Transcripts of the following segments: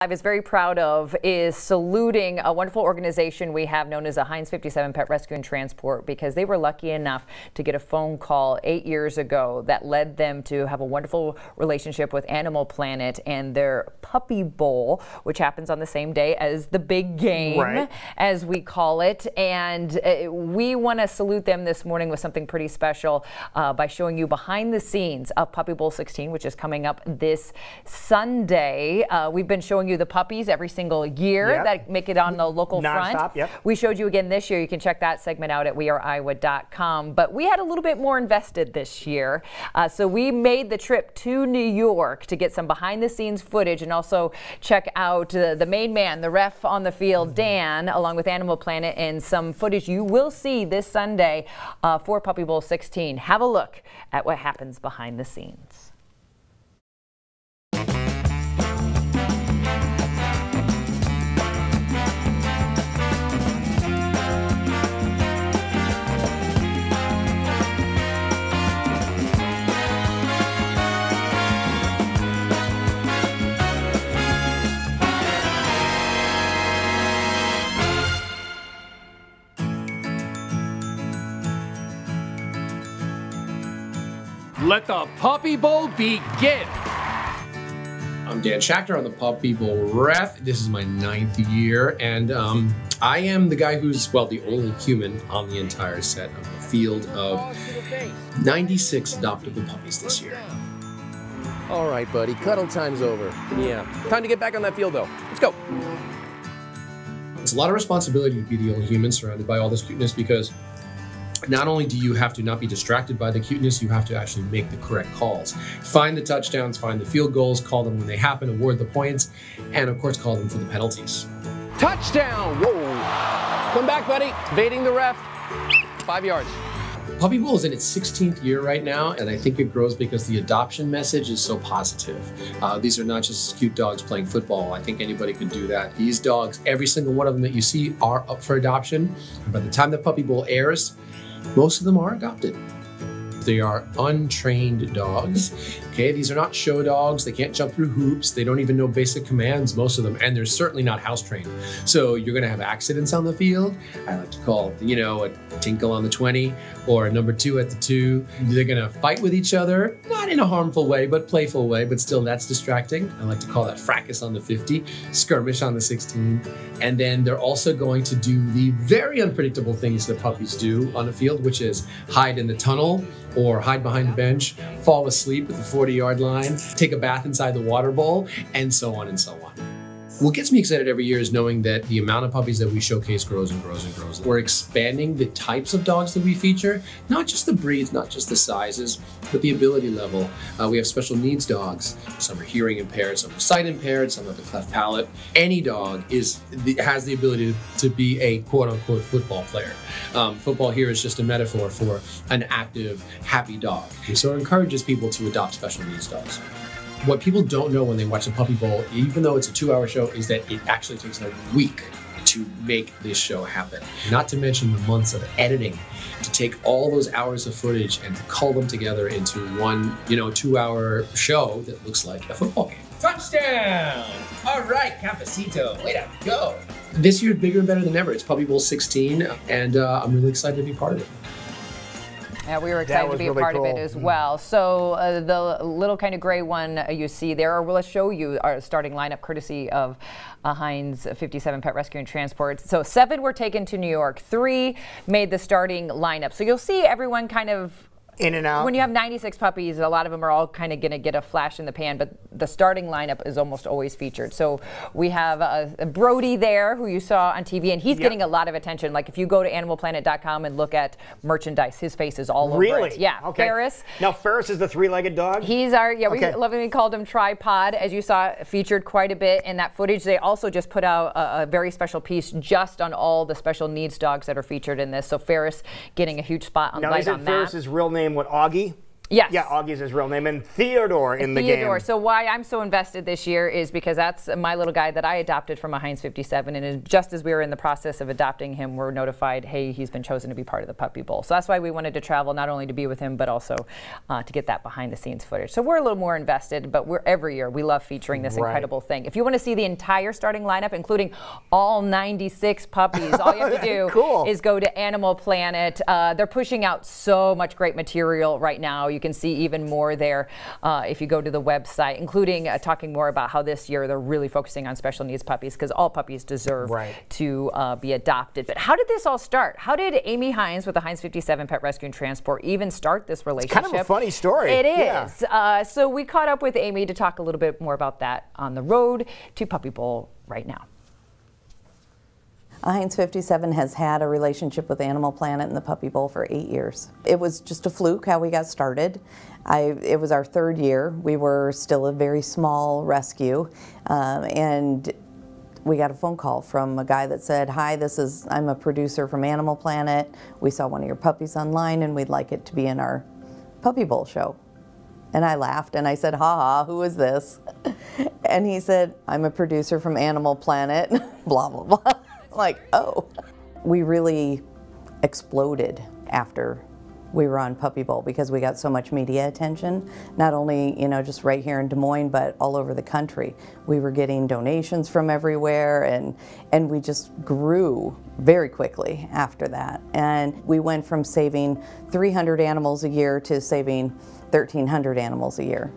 I was very proud of is saluting a wonderful organization we have known as the Heinz 57 Pet Rescue and Transport, because they were lucky enough to get a phone call 8 years ago that led them to have a wonderful relationship with Animal Planet and their Puppy Bowl, which happens on the same day as the big game, right, as we call it. And we want to salute them this morning with something pretty special by showing you behind the scenes of Puppy Bowl 16, which is coming up this Sunday. We've been showing you the puppies every single year that make it on the local front. We showed you again this year. You can check that segment out at weareiowa.com. But we had a little bit more invested this year. So we made the trip to New York to get some behind the scenes footage and also check out the main man, the ref on the field, Dan, along with Animal Planet, and some footage you will see this Sunday for Puppy Bowl 16. Have a look at what happens behind the scenes. Let the Puppy Bowl begin. I'm Dan Schachter on the Puppy Bowl ref. This is my 9th year, and I am the guy who's, well, the only human on the entire set of the field of 96 adoptable puppies this year. All right, buddy, cuddle time's over. Yeah, time to get back on that field, though. Let's go. It's a lot of responsibility to be the only human surrounded by all this cuteness, because not only do you have to not be distracted by the cuteness, you have to actually make the correct calls. Find the touchdowns, find the field goals, call them when they happen, award the points, and of course call them for the penalties. Touchdown! Whoa! Come back, buddy. Evading the ref. 5 yards. Puppy Bowl is in its 16th year right now, and I think it grows because the adoption message is so positive. These are not just cute dogs playing football. I think anybody could do that. These dogs, every single one of them that you see, are up for adoption. And by the time the Puppy Bowl airs, most of them are adopted. They are untrained dogs. Okay, these are not show dogs. They can't jump through hoops. They don't even know basic commands, most of them, and they're certainly not house trained. So you're gonna have accidents on the field. I like to call, you know, a tinkle on the 20 or a number 2 at the 2. They're gonna fight with each other, not in a harmful way, but playful way, but still that's distracting. I like to call that fracas on the 50, skirmish on the 16. And then they're also going to do the very unpredictable things that puppies do on the field, which is hide in the tunnel, or hide behind the bench, fall asleep at the 40-yard line, take a bath inside the water bowl, and so on and so on. What gets me excited every year is knowing that the amount of puppies that we showcase grows and grows and grows. We're expanding the types of dogs that we feature, not just the breeds, not just the sizes, but the ability level. We have special needs dogs. Some are hearing impaired, some are sight impaired, some have a cleft palate. Any dog has the ability to be a quote-unquote football player. Football here is just a metaphor for an active, happy dog. So it encourages people to adopt special needs dogs. What people don't know when they watch the Puppy Bowl, even though it's a 2-hour show, is that it actually takes a week to make this show happen. Not to mention the months of editing to take all those hours of footage and to cull them together into one, 2-hour show that looks like a football game. Touchdown! All right, Capacito, way to go. This year's bigger and better than ever. It's Puppy Bowl 16, and I'm really excited to be part of it. Yeah, we were excited to be a part of it as well. So the little kind of gray one you see there, we'll show you our starting lineup courtesy of Heinz 57 Pet Rescue and Transport. So 7 were taken to New York, 3 made the starting lineup. So you'll see everyone kind of in and out. When you have 96 puppies, a lot of them are all kind of going to get a flash in the pan, but the starting lineup is almost always featured. So we have Brody there, who you saw on TV, and he's getting a lot of attention. Like if you go to animalplanet.com and look at merchandise, his face is all over it. Yeah, okay. Ferris. Now Ferris is the 3-legged dog? He's our, we lovingly called him Tripod, as you saw, featured quite a bit in that footage. They also just put out a very special piece just on all the special needs dogs that are featured in this. So Ferris getting a huge spotlight on that. Now, isn't Ferris's real name what, Augie? Yes. Yeah, Augie's his real name, and Theodore in the game. So why I'm so invested this year is because that's my little guy that I adopted from a Heinz 57, and just as we were in the process of adopting him, we're notified, hey, he's been chosen to be part of the Puppy Bowl. So that's why we wanted to travel, not only to be with him, but also to get that behind-the-scenes footage. So we're a little more invested, but every year we love featuring this incredible thing. If you want to see the entire starting lineup, including all 96 puppies, all you have to do is go to Animal Planet. They're pushing out so much great material right now. You can see even more there if you go to the website, including talking more about how this year they're really focusing on special needs puppies, because all puppies deserve to be adopted. But how did this all start? How did Amy Heinz with the Heinz 57 Pet Rescue and Transport even start this relationship? It's kind of a funny story. It is. So we caught up with Amy to talk a little bit more about that on the road to Puppy Bowl right now. Heinz 57 has had a relationship with Animal Planet and the Puppy Bowl for 8 years. It was just a fluke how we got started. It was our 3rd year. We were still a very small rescue, and we got a phone call from a guy that said, hi, I'm a producer from Animal Planet. We saw one of your puppies online and we'd like it to be in our Puppy Bowl show. And I laughed and I said, ha ha, who is this? And he said, I'm a producer from Animal Planet, blah, blah, blah. Like, oh. We really exploded after we were on Puppy Bowl because we got so much media attention, not only, you know, just right here in Des Moines, but all over the country. We were getting donations from everywhere, and we just grew very quickly after that. And we went from saving 300 animals a year to saving 1,300 animals a year.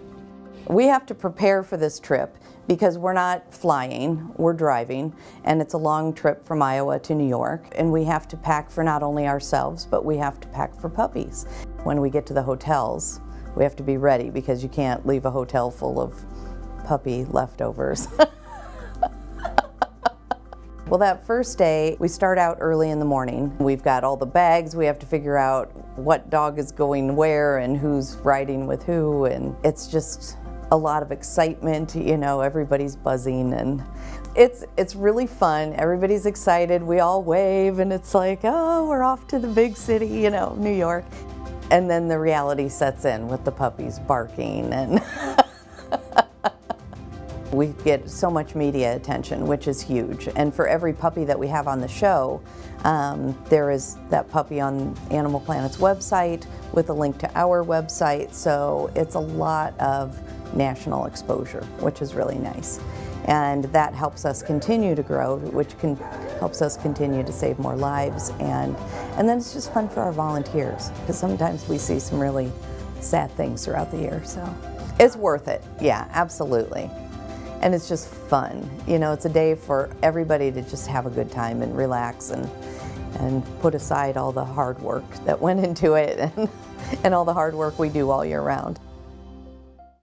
We have to prepare for this trip because we're not flying, we're driving, and it's a long trip from Iowa to New York, and we have to pack for not only ourselves, but we have to pack for puppies. When we get to the hotels, we have to be ready because you can't leave a hotel full of puppy leftovers. Well, that first day, we start out early in the morning. We've got all the bags, we have to figure out what dog is going where and who's riding with who, and it's just a lot of excitement, you know, everybody's buzzing, and it's really fun. Everybody's excited, we all wave, and it's like, oh, we're off to the big city, you know, New York. And then the reality sets in with the puppies barking, and we get so much media attention, which is huge. And for every puppy that we have on the show, there is that puppy on Animal Planet's website with a link to our website, so it's a lot of national exposure, which is really nice. And that helps us continue to grow, which helps us continue to save more lives. And then it's just fun for our volunteers, because sometimes we see some really sad things throughout the year. So it's worth it. Yeah, absolutely. And it's just fun. You know, it's a day for everybody to just have a good time and relax and put aside all the hard work that went into it and all the hard work we do all year round.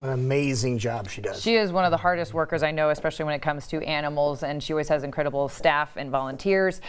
An amazing job she does. She is one of the hardest workers I know, especially when it comes to animals, and she always has incredible staff and volunteers.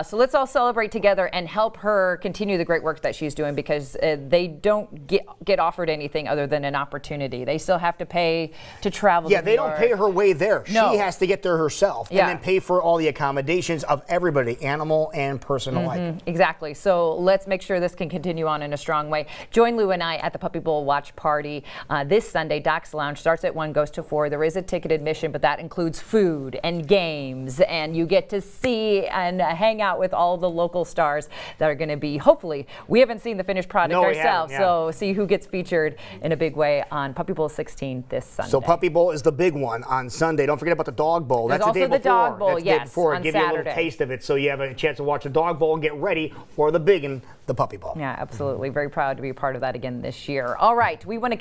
So let's all celebrate together and help her continue the great work that she's doing, because they don't get offered anything other than an opportunity. They still have to pay to travel. Yeah, they don't pay her way there. No. She has to get there herself and then pay for all the accommodations of everybody, animal and person alike. Exactly. So let's make sure this can continue on in a strong way. Join Lou and I at the Puppy Bowl watch party this Sunday. Doc's Lounge starts at 1, goes to 4. There is a ticket admission, but that includes food and games, and you get to see and hang out with all the local stars that are going to be, hopefully, we haven't seen the finished product ourselves, so see who gets featured in a big way on Puppy Bowl 16 this Sunday. So Puppy Bowl is the big one on Sunday. Don't forget about the Dog Bowl. There's That's the day also before. the Dog Bowl, That's the day before. on Give Saturday. you a little taste of it, so you have a chance to watch the Dog Bowl and get ready for the big one, the Puppy Bowl. Yeah, absolutely. Very proud to be a part of that again this year. All right, we want to